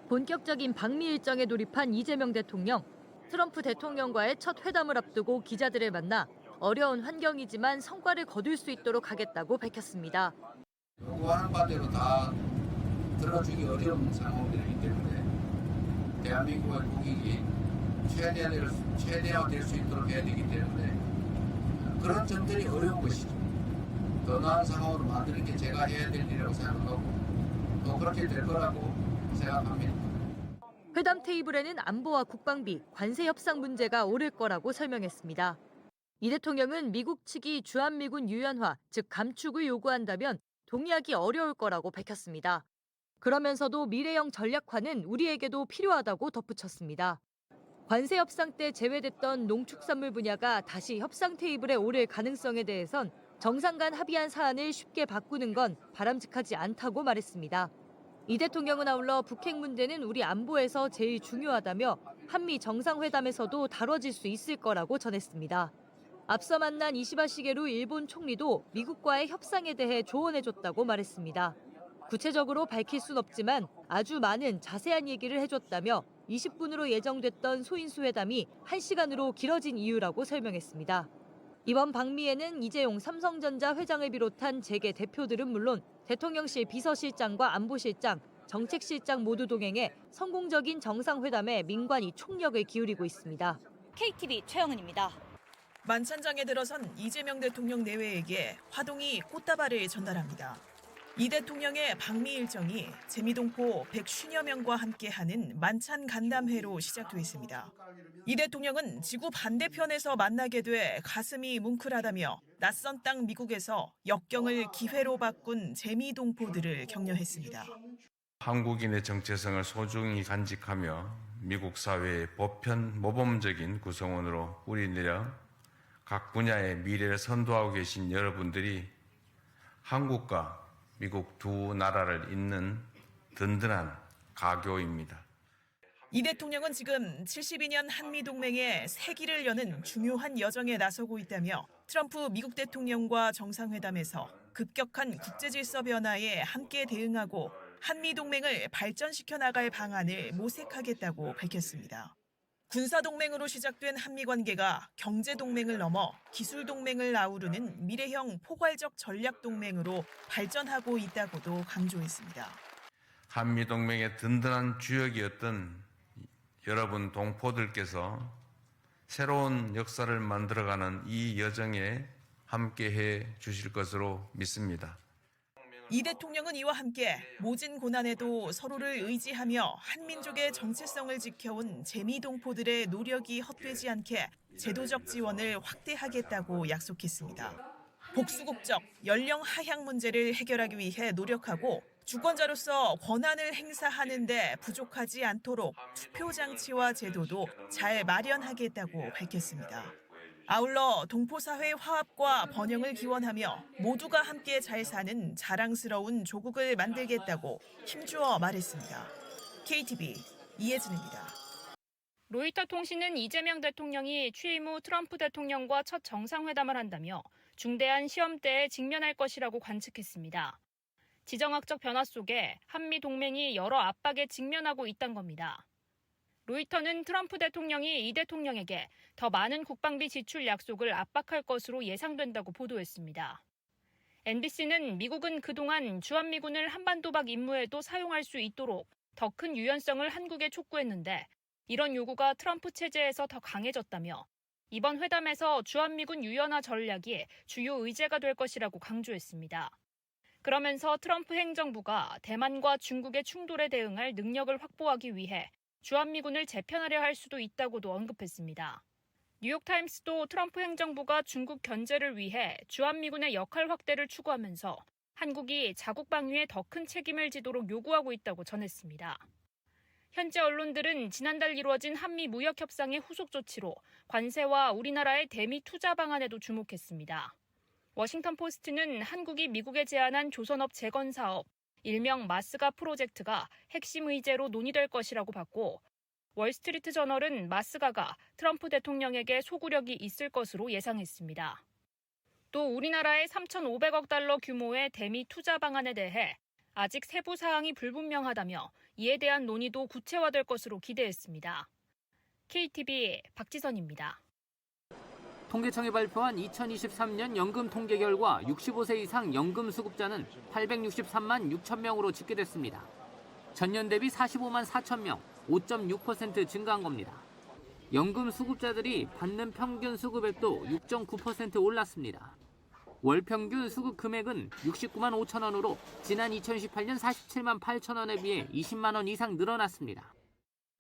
본격적인 방미 일정에 돌입한 이재명 대통령. 트럼프 대통령과의 첫 회담을 앞두고 기자들을 만나 어려운 환경이지만 성과를 거둘 수 있도록 하겠다고 밝혔습니다. 요구하는 바대로 다 들어주기 어려운 상황들이기 때문에 대한민국의 국익이 최대화될 수 있도록 해야 되기 때문에 그런 점들이 어려운 것이죠. 더 나은 상황으로 만드는 게 제가 해야 될 일이라고 생각하고 또 그렇게 될 거라고 생각합니다. 회담 테이블에는 안보와 국방비, 관세 협상 문제가 오를 거라고 설명했습니다. 이 대통령은 미국 측이 주한미군 유연화, 즉 감축을 요구한다면 동의하기 어려울 거라고 밝혔습니다. 그러면서도 미래형 전략화는 우리에게도 필요하다고 덧붙였습니다. 관세 협상 때 제외됐던 농축산물 분야가 다시 협상 테이블에 오를 가능성에 대해선 정상 간 합의한 사안을 쉽게 바꾸는 건 바람직하지 않다고 말했습니다. 이 대통령은 아울러 북핵 문제는 우리 안보에서 제일 중요하다며 한미 정상회담에서도 다뤄질 수 있을 거라고 전했습니다. 앞서 만난 이시바 시게루 일본 총리도 미국과의 협상에 대해 조언해줬다고 말했습니다. 구체적으로 밝힐 순 없지만 아주 많은 자세한 얘기를 해줬다며 20분으로 예정됐던 소인수 회담이 1시간으로 길어진 이유라고 설명했습니다. 이번 방미에는 이재용 삼성전자 회장을 비롯한 재계 대표들은 물론 대통령실 비서실장과 안보실장, 정책실장 모두 동행해 성공적인 정상회담에 민관이 총력을 기울이고 있습니다. KTV 최영은입니다. 만찬장에 들어선 이재명 대통령 내외에게 화동이 꽃다발을 전달합니다. 이 대통령의 방미 일정이 재미동포 150여 명과 함께하는 만찬 간담회로 시작됐습니다. 이 대통령은 지구 반대편에서 만나게 돼 가슴이 뭉클하다며 낯선 땅 미국에서 역경을 기회로 바꾼 재미동포들을 격려했습니다. 한국인의 정체성을 소중히 간직하며 미국 사회의 보편 모범적인 구성원으로 뿌리내려 각 분야의 미래를 선도하고 계신 여러분들이 한국과 미국 두 나라를 잇는 든든한 가교입니다. 이 대통령은 지금 72년 한미동맹의 새길을 여는 중요한 여정에 나서고 있다며 트럼프 미국 대통령과 정상회담에서 급격한 국제질서 변화에 함께 대응하고 한미동맹을 발전시켜 나갈 방안을 모색하겠다고 밝혔습니다. 군사동맹으로 시작된 한미관계가 경제동맹을 넘어 기술동맹을 아우르는 미래형 포괄적 전략동맹으로 발전하고 있다고도 강조했습니다. 한미동맹의 든든한 주역이었던 여러분 동포들께서 새로운 역사를 만들어가는 이 여정에 함께해 주실 것으로 믿습니다. 이 대통령은 이와 함께 모진 고난에도 서로를 의지하며 한민족의 정체성을 지켜온 재미동포들의 노력이 헛되지 않게 제도적 지원을 확대하겠다고 약속했습니다. 복수국적, 연령 하향 문제를 해결하기 위해 노력하고 주권자로서 권한을 행사하는 데 부족하지 않도록 투표 장치와 제도도 잘 마련하겠다고 밝혔습니다. 아울러 동포사회 화합과 번영을 기원하며 모두가 함께 잘 사는 자랑스러운 조국을 만들겠다고 힘주어 말했습니다. KTV 이혜진입니다. 로이터 통신은 이재명 대통령이 취임 후 트럼프 대통령과 첫 정상회담을 한다며 중대한 시험대에 직면할 것이라고 관측했습니다. 지정학적 변화 속에 한미 동맹이 여러 압박에 직면하고 있다는 겁니다. 로이터는 트럼프 대통령이 이 대통령에게 더 많은 국방비 지출 약속을 압박할 것으로 예상된다고 보도했습니다. NBC는 미국은 그동안 주한미군을 한반도박 임무에도 사용할 수 있도록 더 큰 유연성을 한국에 촉구했는데 이런 요구가 트럼프 체제에서 더 강해졌다며 이번 회담에서 주한미군 유연화 전략이 주요 의제가 될 것이라고 강조했습니다. 그러면서 트럼프 행정부가 대만과 중국의 충돌에 대응할 능력을 확보하기 위해 주한미군을 재편하려 할 수도 있다고도 언급했습니다. 뉴욕타임스도 트럼프 행정부가 중국 견제를 위해 주한미군의 역할 확대를 추구하면서 한국이 자국 방위에 더 큰 책임을 지도록 요구하고 있다고 전했습니다. 현지 언론들은 지난달 이루어진 한미 무역 협상의 후속 조치로 관세와 우리나라의 대미 투자 방안에도 주목했습니다. 워싱턴 포스트는 한국이 미국에 제안한 조선업 재건 사업, 일명 마스가 프로젝트가 핵심 의제로 논의될 것이라고 봤고 월스트리트 저널은 마스가가 트럼프 대통령에게 소구력이 있을 것으로 예상했습니다. 또 우리나라의 3,500억 달러 규모의 대미 투자 방안에 대해 아직 세부 사항이 불분명하다며 이에 대한 논의도 구체화될 것으로 기대했습니다. KTV 박지선입니다. 통계청이 발표한 2023년 연금 통계 결과 65세 이상 연금 수급자는 863만 6천 명으로 집계됐습니다. 전년 대비 45만 4천 명, 5.6% 증가한 겁니다. 연금 수급자들이 받는 평균 수급액도 6.9% 올랐습니다. 월 평균 수급 금액은 69만 5천 원으로 지난 2018년 47만 8천 원에 비해 20만 원 이상 늘어났습니다.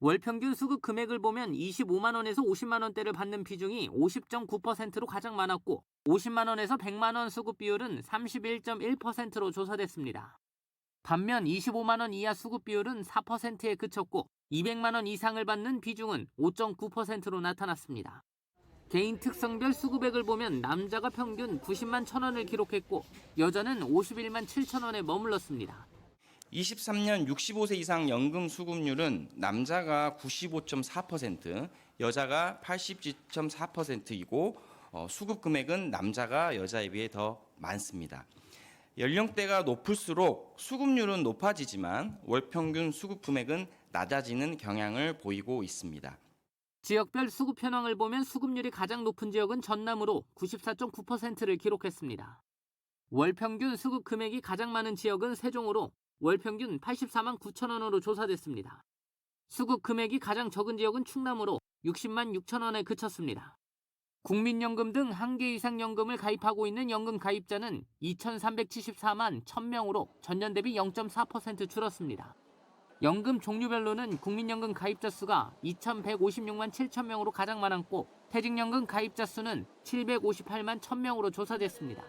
월 평균 수급 금액을 보면 25만 원에서 50만 원대를 받는 비중이 50.9%로 가장 많았고 50만 원에서 100만 원 수급 비율은 31.1%로 조사됐습니다. 반면 25만 원 이하 수급 비율은 4%에 그쳤고 200만 원 이상을 받는 비중은 5.9%로 나타났습니다. 개인 특성별 수급액을 보면 남자가 평균 90만 1천 원을 기록했고 여자는 51만 7천 원에 머물렀습니다. 23년 65세 이상 연금 수급률은 남자가 95.4%, 여자가 80.4%이고 수급 금액은 남자가 여자에 비해 더 많습니다. 연령대가 높을수록 수급률은 높아지지만 월 평균 수급 금액은 낮아지는 경향을 보이고 있습니다. 지역별 수급 현황을 보면 수급률이 가장 높은 지역은 전남으로 94.9%를 기록했습니다. 월 평균 수급 금액이 가장 많은 지역은 세종으로 월 평균 84만 9천 원으로 조사됐습니다. 수급 금액이 가장 적은 지역은 충남으로 60만 6천 원에 그쳤습니다. 국민연금 등 한 개 이상 연금을 가입하고 있는 연금 가입자는 2,374만 1,000명으로 전년 대비 0.4% 줄었습니다. 연금 종류별로는 국민연금 가입자 수가 2,156만 7천 명으로 가장 많았고 퇴직연금 가입자 수는 758만 1,000명으로 조사됐습니다.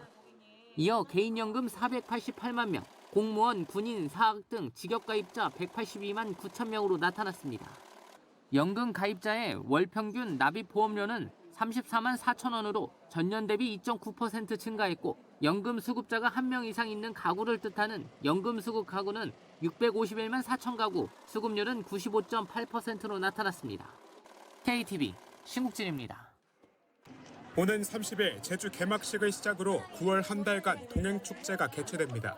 이어 개인연금 488만 명, 공무원, 군인, 사학 등 직업가입자 182만 9천 명으로 나타났습니다. 연금 가입자의 월 평균 납입 보험료는 34만 4천 원으로 전년 대비 2.9% 증가했고 연금 수급자가 1명 이상 있는 가구를 뜻하는 연금 수급 가구는 651만 4천 가구, 수급률은 95.8%로 나타났습니다. KTV 신국진입니다. 오는 30일 제주 개막식을 시작으로 9월 한 달간 동행축제가 개최됩니다.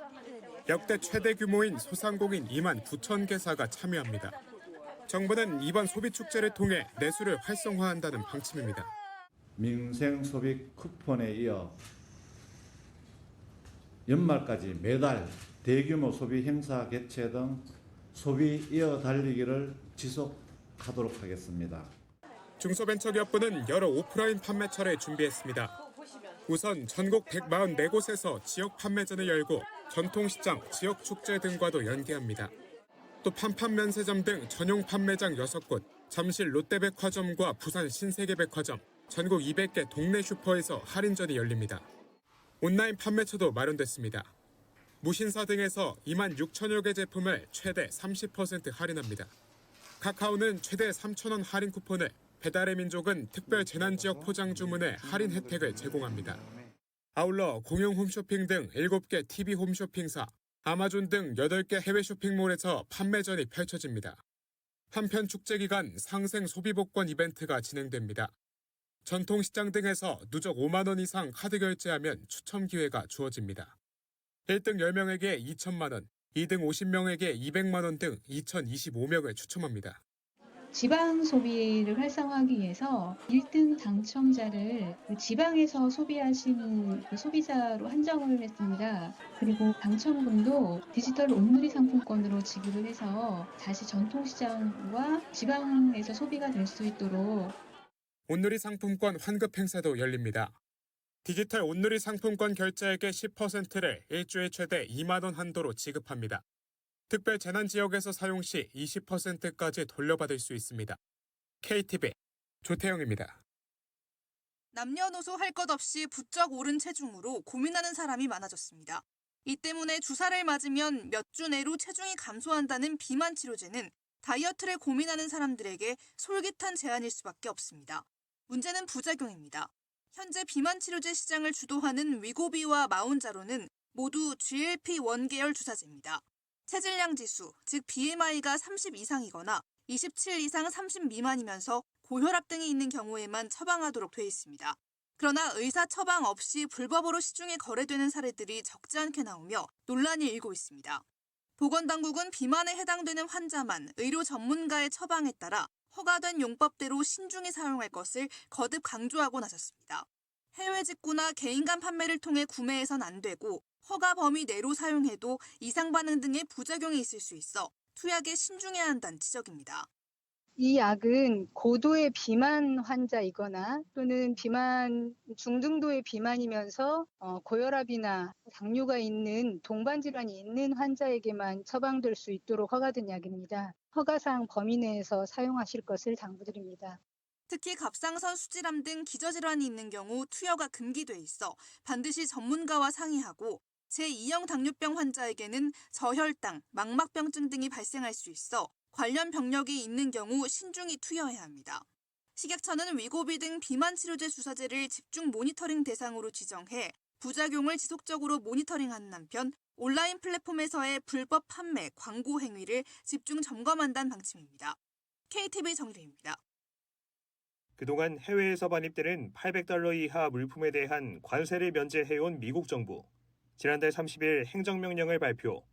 역대 최대 규모인 소상공인 2만 9천 개사가 참여합니다. 정부는 이번 소비축제를 통해 내수를 활성화한다는 방침입니다. 민생소비 쿠폰에 이어 연말까지 매달 대규모 소비 행사 개최 등 소비 이어달리기를 지속하도록 하겠습니다. 중소벤처기업부는 여러 오프라인 판매처를 준비했습니다. 우선 전국 144곳에서 지역 판매전을 열고 전통시장, 지역축제 등과도 연계합니다. 또 판판면세점 등 전용 판매장 6곳, 잠실 롯데백화점과 부산 신세계백화점, 전국 200개 동네 슈퍼에서 할인전이 열립니다. 온라인 판매처도 마련됐습니다. 무신사 등에서 2만 6천여 개 제품을 최대 30% 할인합니다. 카카오는 최대 3,000원 할인 쿠폰을, 배달의 민족은 특별 재난지역 포장 주문에 할인 혜택을 제공합니다. 아울러 공영 홈쇼핑 등 7개 TV 홈쇼핑사, 아마존 등 8개 해외 쇼핑몰에서 판매전이 펼쳐집니다. 한편 축제 기간 상생 소비복권 이벤트가 진행됩니다. 전통시장 등에서 누적 5만 원 이상 카드 결제하면 추첨 기회가 주어집니다. 1등 10명에게 2천만 원, 2등 50명에게 200만 원 등 2,025명을 추첨합니다. 지방 소비를 활성화하기 위해서 1등 당첨자를 지방에서 소비하시는 소비자로 한정을 했습니다. 그리고 당첨금도 디지털 온누리 상품권으로 지급을 해서 다시 전통시장과 지방에서 소비가 될 수 있도록 온누리 상품권 환급 행사도 열립니다. 디지털 온누리 상품권 결제액의 10%를 일주일 최대 2만 원 한도로 지급합니다. 특별 재난 지역에서 사용 시 20%까지 돌려받을 수 있습니다. KTV 조태영입니다. 남녀노소 할 것 없이 부쩍 오른 체중으로 고민하는 사람이 많아졌습니다. 이 때문에 주사를 맞으면 몇 주 내로 체중이 감소한다는 비만 치료제는 다이어트를 고민하는 사람들에게 솔깃한 제안일 수밖에 없습니다. 문제는 부작용입니다. 현재 비만 치료제 시장을 주도하는 위고비와 마운자로는 모두 GLP-1 계열 주사제입니다. 체질량 지수, 즉 BMI가 30 이상이거나 27 이상 30 미만이면서 고혈압 등이 있는 경우에만 처방하도록 돼 있습니다. 그러나 의사 처방 없이 불법으로 시중에 거래되는 사례들이 적지 않게 나오며 논란이 일고 있습니다. 보건당국은 비만에 해당되는 환자만 의료 전문가의 처방에 따라 허가된 용법대로 신중히 사용할 것을 거듭 강조하고 나섰습니다. 해외 직구나 개인 간 판매를 통해 구매해선 안 되고 허가 범위 내로 사용해도 이상 반응 등의 부작용이 있을 수 있어 투약에 신중해야 한다는 지적입니다. 이 약은 고도의 비만 환자이거나 또는 비만 중등도의 비만이면서 고혈압이나 당뇨가 있는 동반 질환이 있는 환자에게만 처방될 수 있도록 허가된 약입니다. 허가사항 범위 내에서 사용하실 것을 당부드립니다. 특히 갑상선 수질암 등 기저질환이 있는 경우 투여가 금기돼 있어 반드시 전문가와 상의하고 제2형 당뇨병 환자에게는 저혈당, 망막병증 등이 발생할 수 있어 관련 병력이 있는 경우 신중히 투여해야 합니다. 식약처는 위고비 등 비만 치료제 주사제를 집중 모니터링 대상으로 지정해 부작용을 지속적으로 모니터링하는 한편 온라인 플랫폼에서의 불법 판매, 광고 행위를 집중 점검한다는 방침입니다. KTV 정유리입니다. 그동안 해외에서 반입되는 $800 이하 물품에 대한 관세를 면제해온 미국 정부. 지난달 30일 행정명령을 발표,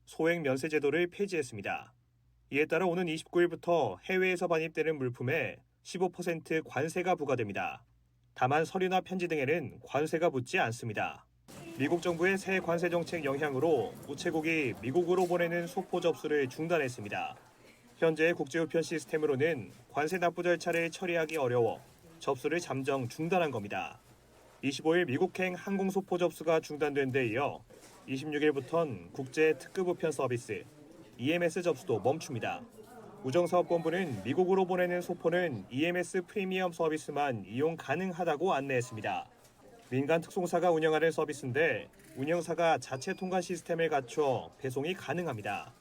소액 면세 제도를 폐지했습니다. 이에 따라 오는 29일부터 해외에서 반입되는 물품에 15% 관세가 부과됩니다. 다만 서류나 편지 등에는 관세가 붙지 않습니다. 미국 정부의 새 관세 정책 영향으로 우체국이 미국으로 보내는 소포 접수를 중단했습니다. 현재 국제우편 시스템으로는 관세 납부 절차를 처리하기 어려워 접수를 잠정 중단한 겁니다. 25일 미국행 항공소포 접수가 중단된 데 이어 26일부터는 국제 특급 우편 서비스 EMS 접수도 멈춥니다. 우정사업본부는 미국으로 보내는 소포는 EMS 프리미엄 서비스만 이용 가능하다고 안내했습니다. 민간 특송사가 운영하는 서비스인데 운영사가 자체 통관 시스템을 갖춰 배송이 가능합니다.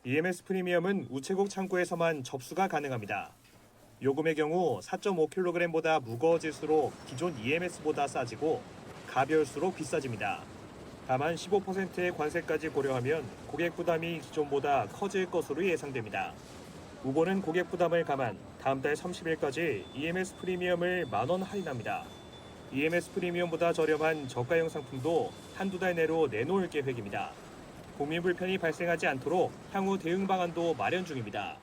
EMS 프리미엄은 우체국 창구에서만 접수가 가능합니다. 요금의 경우 4.5kg보다 무거워질수록 기존 EMS보다 싸지고 가벼울수록 비싸집니다. 다만 15%의 관세까지 고려하면 고객 부담이 기존보다 커질 것으로 예상됩니다. 우보는 고객 부담을 감안 다음 달 30일까지 EMS 프리미엄을 만원 할인합니다. EMS 프리미엄보다 저렴한 저가형 상품도 한두 달 내로 내놓을 계획입니다. 국민 불편이 발생하지 않도록 향후 대응 방안도 마련 중입니다.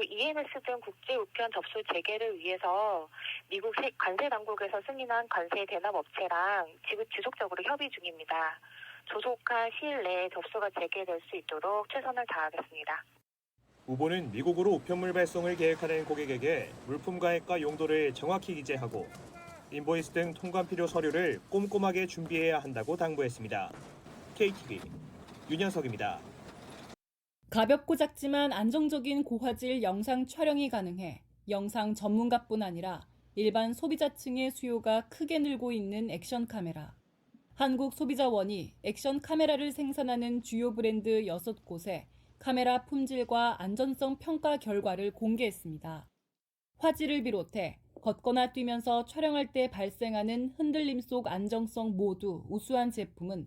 EMS 등 국제 우편 접수 재개를 위해서 미국 관세 당국에서 승인한 관세 대납 업체랑 지속적으로 협의 중입니다. 조속한 시일 내에 접수가 재개될 수 있도록 최선을 다하겠습니다. 우보는 미국으로 우편물 발송을 계획하는 고객에게 물품 가액과 용도를 정확히 기재하고 인보이스 등 통관 필요 서류를 꼼꼼하게 준비해야 한다고 당부했습니다. KTV 윤현석입니다. 가볍고 작지만 안정적인 고화질 영상 촬영이 가능해 영상 전문가뿐 아니라 일반 소비자층의 수요가 크게 늘고 있는 액션 카메라. 한국소비자원이 액션 카메라를 생산하는 주요 브랜드 6곳에 카메라 품질과 안전성 평가 결과를 공개했습니다. 화질을 비롯해 걷거나 뛰면서 촬영할 때 발생하는 흔들림 속 안정성 모두 우수한 제품은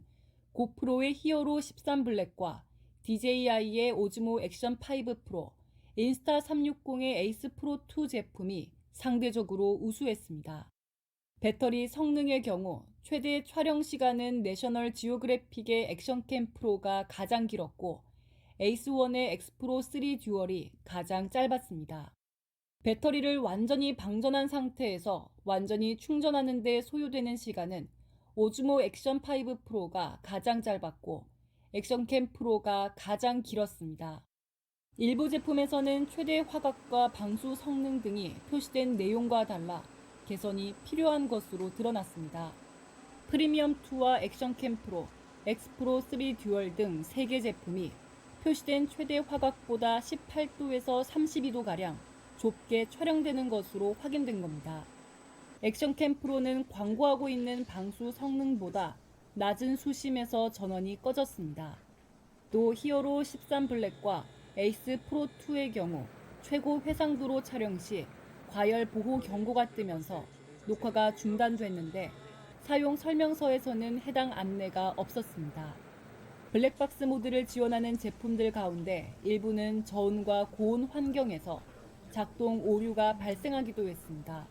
고프로의 히어로 13 블랙과 DJI의 오즈모 액션 5 프로, 인스타 360의 에이스 프로 2 제품이 상대적으로 우수했습니다. 배터리 성능의 경우 최대 촬영 시간은 내셔널 지오그래픽의 액션캠 프로가 가장 길었고 에이스1의 엑스프로 3 듀얼이 가장 짧았습니다. 배터리를 완전히 방전한 상태에서 완전히 충전하는 데 소요되는 시간은 오즈모 액션 5 프로가 가장 짧았고 액션캠 프로가 가장 길었습니다. 일부 제품에서는 최대 화각과 방수 성능 등이 표시된 내용과 달라 개선이 필요한 것으로 드러났습니다. 프리미엄2와 액션캠 프로, 엑스프로 3 듀얼 등 3개 제품이 표시된 최대 화각보다 18도에서 32도가량 좁게 촬영되는 것으로 확인된 겁니다. 액션캠 프로는 광고하고 있는 방수 성능보다 낮은 수심에서 전원이 꺼졌습니다. 또 히어로 13 블랙과 에이스 프로 2의 경우 최고 해상도로 촬영 시 과열 보호 경고가 뜨면서 녹화가 중단됐는데 사용 설명서에서는 해당 안내가 없었습니다. 블랙박스 모드를 지원하는 제품들 가운데 일부는 저온과 고온 환경에서 작동 오류가 발생하기도 했습니다.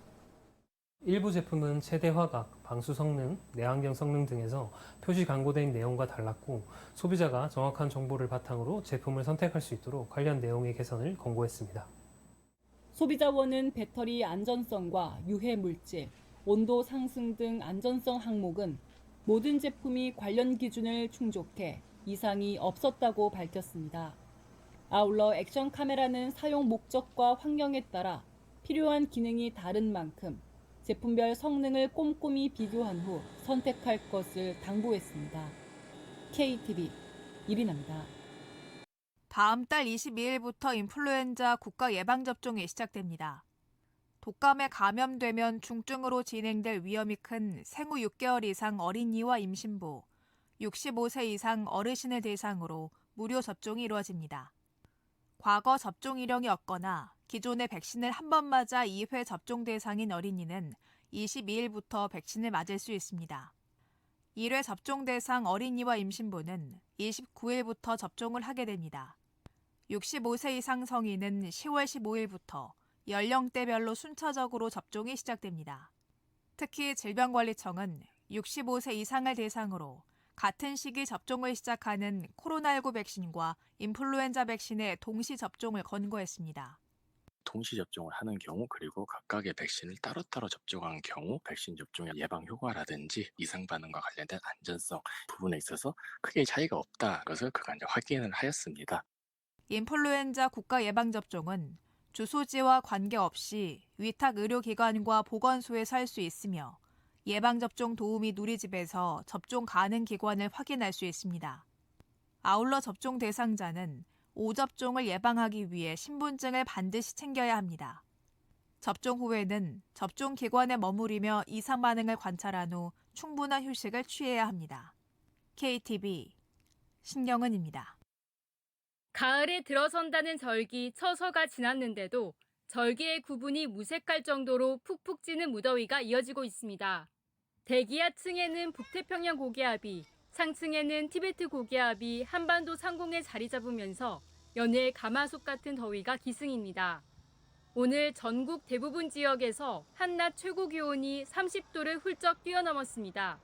일부 제품은 최대 화각, 방수 성능, 내환경 성능 등에서 표시 광고된 내용과 달랐고 소비자가 정확한 정보를 바탕으로 제품을 선택할 수 있도록 관련 내용의 개선을 권고했습니다. 소비자원은 배터리 안전성과 유해 물질, 온도 상승 등 안전성 항목은 모든 제품이 관련 기준을 충족해 이상이 없었다고 밝혔습니다. 아울러 액션 카메라는 사용 목적과 환경에 따라 필요한 기능이 다른 만큼 제품별 성능을 꼼꼼히 비교한 후 선택할 것을 당부했습니다. KTV 이리나입니다. 다음 달 22일부터 인플루엔자 국가 예방접종이 시작됩니다. 독감에 감염되면 중증으로 진행될 위험이 큰 생후 6개월 이상 어린이와 임신부, 65세 이상 어르신을 대상으로 무료 접종이 이루어집니다. 과거 접종 이력이 없거나 기존의 백신을 한 번 맞아 2회 접종 대상인 어린이는 22일부터 백신을 맞을 수 있습니다. 1회 접종 대상 어린이와 임신부는 29일부터 접종을 하게 됩니다. 65세 이상 성인은 10월 15일부터 연령대별로 순차적으로 접종이 시작됩니다. 특히 질병관리청은 65세 이상을 대상으로 같은 시기 접종을 시작하는 코로나19 백신과 인플루엔자 백신의 동시 접종을 권고했습니다. 동시 접종을 하는 경우 그리고 각각의 백신을 따로따로 접종한 경우 백신 접종의 예방 효과라든지 이상 반응과 관련된 안전성 부분에 있어서 크게 차이가 없다 것을 그간 확인을 하였습니다. 인플루엔자 국가 예방접종은 주소지와 관계없이 위탁 의료기관과 보건소에서 할 수 있으며 예방접종 도우미 누리집에서 접종 가능 기관을 확인할 수 있습니다. 아울러 접종 대상자는 5접종을 예방하기 위해 신분증을 반드시 챙겨야 합니다. 접종 후에는 접종 기관에 머무르며 이상 반응을 관찰한 후 충분한 휴식을 취해야 합니다. KTV 신경은입니다. 가을에 들어선다는 절기 처서가 지났는데도 절기의 구분이 무색할 정도로 푹푹 찌는 무더위가 이어지고 있습니다. 대기하층에는 북태평양 고기압이, 상층에는 티베트 고기압이 한반도 상공에 자리 잡으면서 연일 가마솥 같은 더위가 기승입니다. 오늘 전국 대부분 지역에서 한낮 최고 기온이 30도를 훌쩍 뛰어넘었습니다.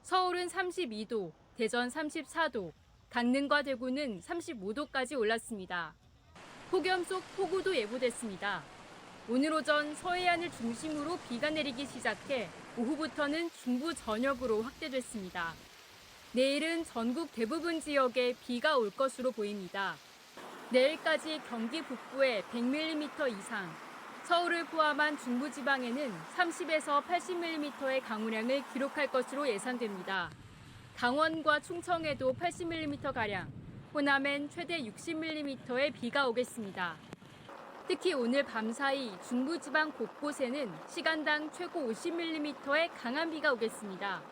서울은 32도, 대전 34도, 강릉과 대구는 35도까지 올랐습니다. 폭염 속 폭우도 예보됐습니다. 오늘 오전 서해안을 중심으로 비가 내리기 시작해 오후부터는 중부 전역으로 확대됐습니다. 내일은 전국 대부분 지역에 비가 올 것으로 보입니다. 내일까지 경기 북부에 100mm 이상, 서울을 포함한 중부지방에는 30에서 80mm의 강우량을 기록할 것으로 예상됩니다. 강원과 충청에도 80mm가량, 호남엔 최대 60mm의 비가 오겠습니다. 특히 오늘 밤사이 중부지방 곳곳에는 시간당 최고 50mm의 강한 비가 오겠습니다.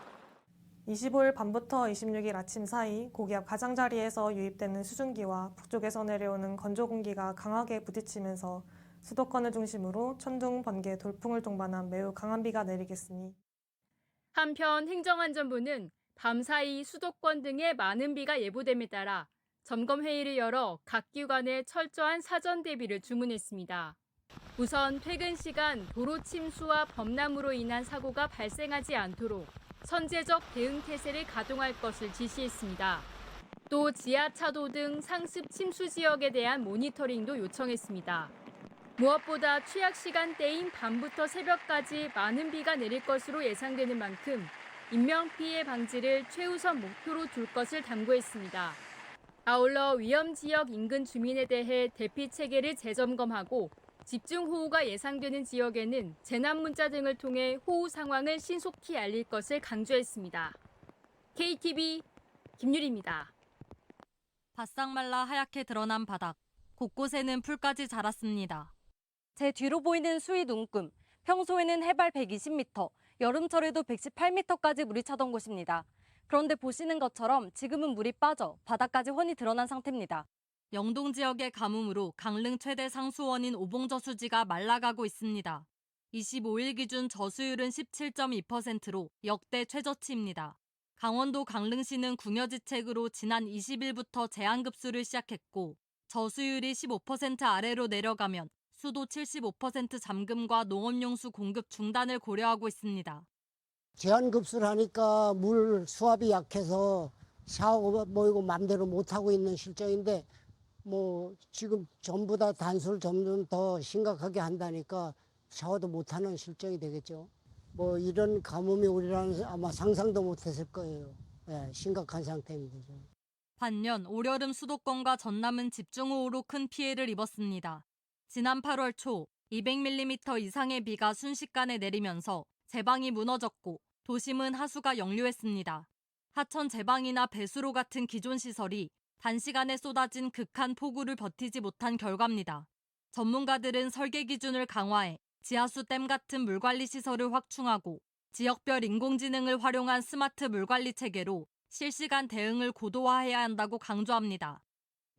25일 밤부터 26일 아침 사이 고기압 가장자리에서 유입되는 수증기와 북쪽에서 내려오는 건조 공기가 강하게 부딪히면서 수도권을 중심으로 천둥, 번개, 돌풍을 동반한 매우 강한 비가 내리겠으니 한편 행정안전부는 밤사이 수도권 등에 많은 비가 예보됨에 따라 점검회의를 열어 각 기관에 철저한 사전 대비를 주문했습니다. 우선 퇴근 시간 도로 침수와 범람으로 인한 사고가 발생하지 않도록 선제적 대응 태세를 가동할 것을 지시했습니다. 또 지하차도 등 상습 침수 지역에 대한 모니터링도 요청했습니다. 무엇보다 취약 시간대인 밤부터 새벽까지 많은 비가 내릴 것으로 예상되는 만큼 인명피해 방지를 최우선 목표로 둘 것을 당부했습니다. 아울러 위험 지역 인근 주민에 대해 대피 체계를 재점검하고 집중호우가 예상되는 지역에는 재난문자 등을 통해 호우 상황을 신속히 알릴 것을 강조했습니다. KTV 김유리입니다. 바싹 말라 하얗게 드러난 바닥, 곳곳에는 풀까지 자랐습니다. 제 뒤로 보이는 수위 눈금, 평소에는 해발 120m, 여름철에도 118m까지 물이 차던 곳입니다. 그런데 보시는 것처럼 지금은 물이 빠져 바닥까지 훤히 드러난 상태입니다. 영동 지역의 가뭄으로 강릉 최대 상수원인 오봉저수지가 말라가고 있습니다. 25일 기준 저수율은 17.2%로 역대 최저치입니다. 강원도 강릉시는 궁여지책으로 지난 20일부터 제한급수를 시작했고 저수율이 15% 아래로 내려가면 수도 75% 잠금과 농업용수 공급 중단을 고려하고 있습니다. 제한급수를 하니까 물 수압이 약해서 샤워 모이고 맘대로 못하고 있는 실정인데 뭐 지금 전부 다 단수를 점점 더 심각하게 한다니까 샤워도 못하는 실정이 되겠죠. 뭐 이런 가뭄이 우리라는 아마 상상도 못했을 거예요. 예, 심각한 상태입니다. 반면 올여름 수도권과 전남은 집중호우로 큰 피해를 입었습니다. 지난 8월 초 200mm 이상의 비가 순식간에 내리면서 제방이 무너졌고 도심은 하수가 역류했습니다. 하천 제방이나 배수로 같은 기존 시설이 단시간에 쏟아진 극한 폭우를 버티지 못한 결과입니다. 전문가들은 설계 기준을 강화해 지하수 댐 같은 물관리 시설을 확충하고 지역별 인공지능을 활용한 스마트 물관리 체계로 실시간 대응을 고도화해야 한다고 강조합니다.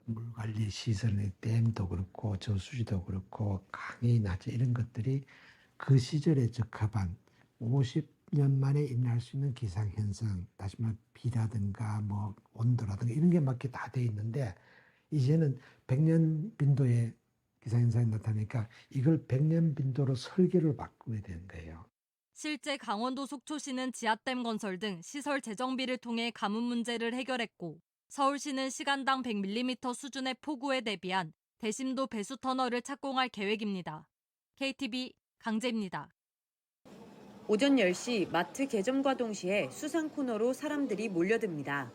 물관리 시설의 댐도 그렇고 저수지도 그렇고 강이 낮은 이런 것들이 그 시절에 적합한 50년 만에 일어날 수 있는 기상현상, 다시 말해 비라든가 뭐 온도라든가 이런 게 맞게 다 돼 있는데 이제는 100년 빈도의 기상현상이 나타나니까 이걸 100년 빈도로 설계를 바꾸게 되는 거예요. 실제 강원도 속초시는 지하댐 건설 등 시설 재정비를 통해 가뭄 문제를 해결했고 서울시는 시간당 100mm 수준의 폭우에 대비한 대심도 배수 터널을 착공할 계획입니다. KTV 강재입니다. 오전 10시 마트 개점과 동시에 수상 코너로 사람들이 몰려듭니다.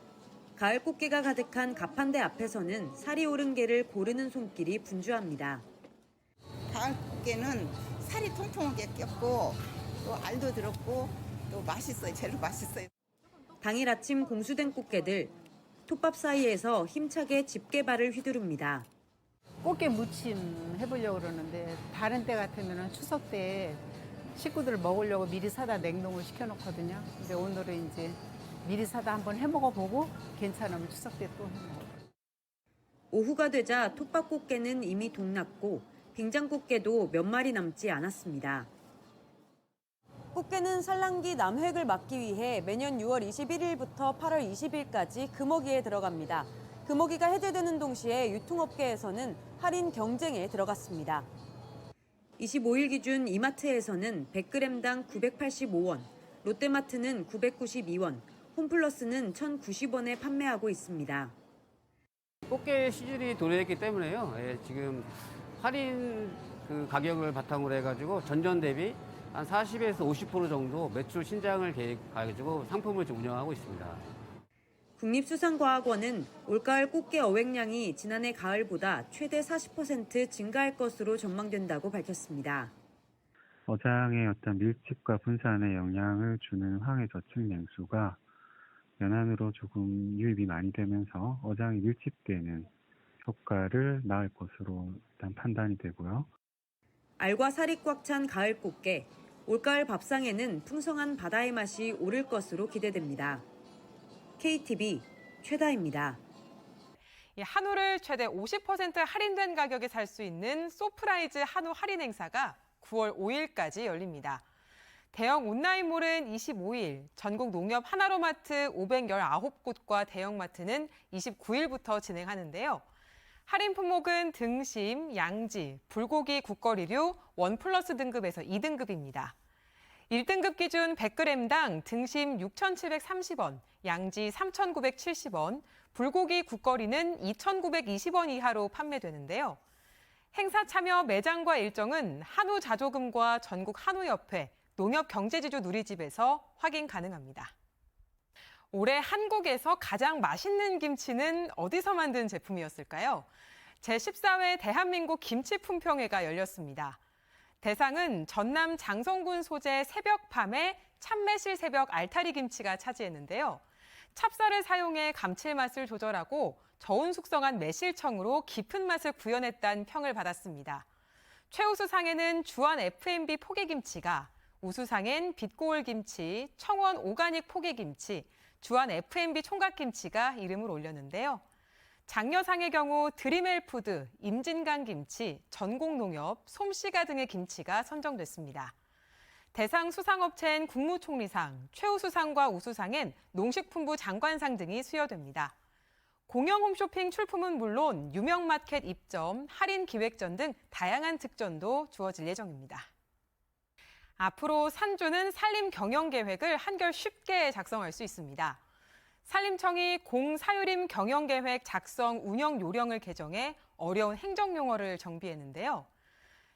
가을 꽃게가 가득한 가판대 앞에서는 살이 오른 게를 고르는 손길이 분주합니다. 가을 꽃게는 살이 통통하게 꼈고 또 알도 들었고 또 맛있어요. 제일 맛있어요. 당일 아침 공수된 꽃게들, 톱밥 사이에서 힘차게 집게발을 휘두릅니다. 꽃게 무침 해보려고 그러는데 다른 때 같으면 추석 때 식구들 먹으려고 미리 사다 냉동을 시켜놓거든요. 근데 오늘은 이제 미리 사다 한번 해먹어보고 괜찮으면 추석 때 또 해먹어요. 오후가 되자 톱밥 꽃게는 이미 동났고 빙장 꽃게도 몇 마리 남지 않았습니다. 꽃게는 산란기 남획을 막기 위해 매년 6월 21일부터 8월 20일까지 금어기에 들어갑니다. 금어기가 해제되는 동시에 유통업계에서는 할인 경쟁에 들어갔습니다. 25일 기준 이마트에서는 100g당 985원, 롯데마트는 992원, 홈플러스는 1,090원에 판매하고 있습니다. 꽃게 시즌이 도래했기 때문에요. 지금 할인 가격을 바탕으로 해가지고 전년 대비 한 40에서 50% 정도 매출 신장을 계획해가지고 상품을 좀 운영하고 있습니다. 국립수산과학원은 올가을 꽃게 어획량이 지난해 가을보다 최대 40% 증가할 것으로 전망된다고 밝혔습니다. 어장의 어떤 밀집과 분산에 영향을 주는 황해 저축 냉수가 연안으로 조금 유입이 많이 되면서 어장이 밀집되는 효과를 낳을 것으로 일단 판단이 되고요. 알과 살이 꽉 찬 가을 꽃게, 올가을 밥상에는 풍성한 바다의 맛이 오를 것으로 기대됩니다. KTV 최다입니다. 한우를 최대 50% 할인된 가격에 살 수 있는 소프라이즈 한우 할인 행사가 9월 5일까지 열립니다. 대형 온라인몰은 25일, 전국 농협 하나로마트 519곳과 대형마트는 29일부터 진행하는데요. 할인 품목은 등심, 양지, 불고기 국거리류 1+ 등급에서 2등급입니다. 1등급 기준 100g당 등심 6,730원, 양지 3,970원, 불고기 국거리는 2,920원 이하로 판매되는데요. 행사 참여 매장과 일정은 한우자조금과 전국 한우협회, 농협경제지주 누리집에서 확인 가능합니다. 올해 한국에서 가장 맛있는 김치는 어디서 만든 제품이었을까요? 제14회 대한민국 김치 품평회가 열렸습니다. 대상은 전남 장성군 소재 새벽팜의 참매실 새벽 알타리 김치가 차지했는데요. 찹쌀을 사용해 감칠맛을 조절하고 저온 숙성한 매실청으로 깊은 맛을 구현했다는 평을 받았습니다. 최우수상에는 주안 F&B 포개김치가, 우수상엔 빛고울 김치, 청원 오가닉 포개김치, 주안 F&B 총각김치가 이름을 올렸는데요. 장려상의 경우 드림헬푸드, 임진강 김치, 전국농협, 솜씨가 등의 김치가 선정됐습니다. 대상 수상업체엔 국무총리상, 최우수상과 우수상엔 농식품부 장관상 등이 수여됩니다. 공영 홈쇼핑 출품은 물론 유명 마켓 입점, 할인 기획전 등 다양한 특전도 주어질 예정입니다. 앞으로 산주는 산림 경영 계획을 한결 쉽게 작성할 수 있습니다. 산림청이 공사유림 경영계획 작성 운영 요령을 개정해 어려운 행정용어를 정비했는데요.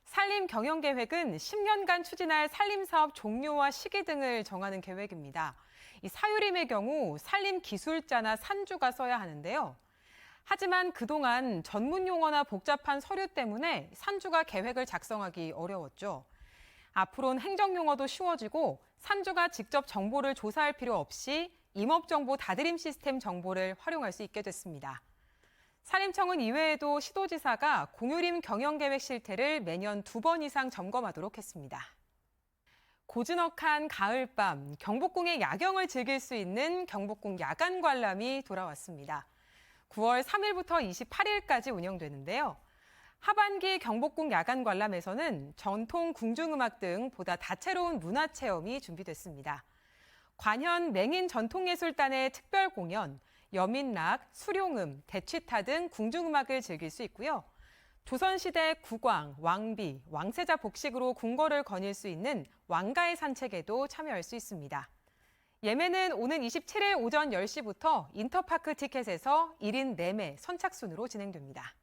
산림 경영계획은 10년간 추진할 산림사업 종료와 시기 등을 정하는 계획입니다. 이 사유림의 경우 산림기술자나 산주가 써야 하는데요. 하지만 그동안 전문 용어나 복잡한 서류 때문에 산주가 계획을 작성하기 어려웠죠. 앞으로는 행정용어도 쉬워지고 산주가 직접 정보를 조사할 필요 없이 임업정보 다드림 시스템 정보를 활용할 수 있게 됐습니다. 산림청은 이외에도 시도지사가 공유림 경영계획 실태를 매년 2번 이상 점검하도록 했습니다. 고즈넉한 가을밤, 경복궁의 야경을 즐길 수 있는 경복궁 야간 관람이 돌아왔습니다. 9월 3일부터 28일까지 운영되는데요. 하반기 경복궁 야간 관람에서는 전통 궁중음악 등 보다 다채로운 문화체험이 준비됐습니다. 관현 맹인 전통예술단의 특별 공연, 여민락, 수룡음, 대취타 등 궁중음악을 즐길 수 있고요. 조선시대 국왕, 왕비, 왕세자 복식으로 궁궐을 거닐 수 있는 왕가의 산책에도 참여할 수 있습니다. 예매는 오는 27일 오전 10시부터 인터파크 티켓에서 1인 4매 선착순으로 진행됩니다.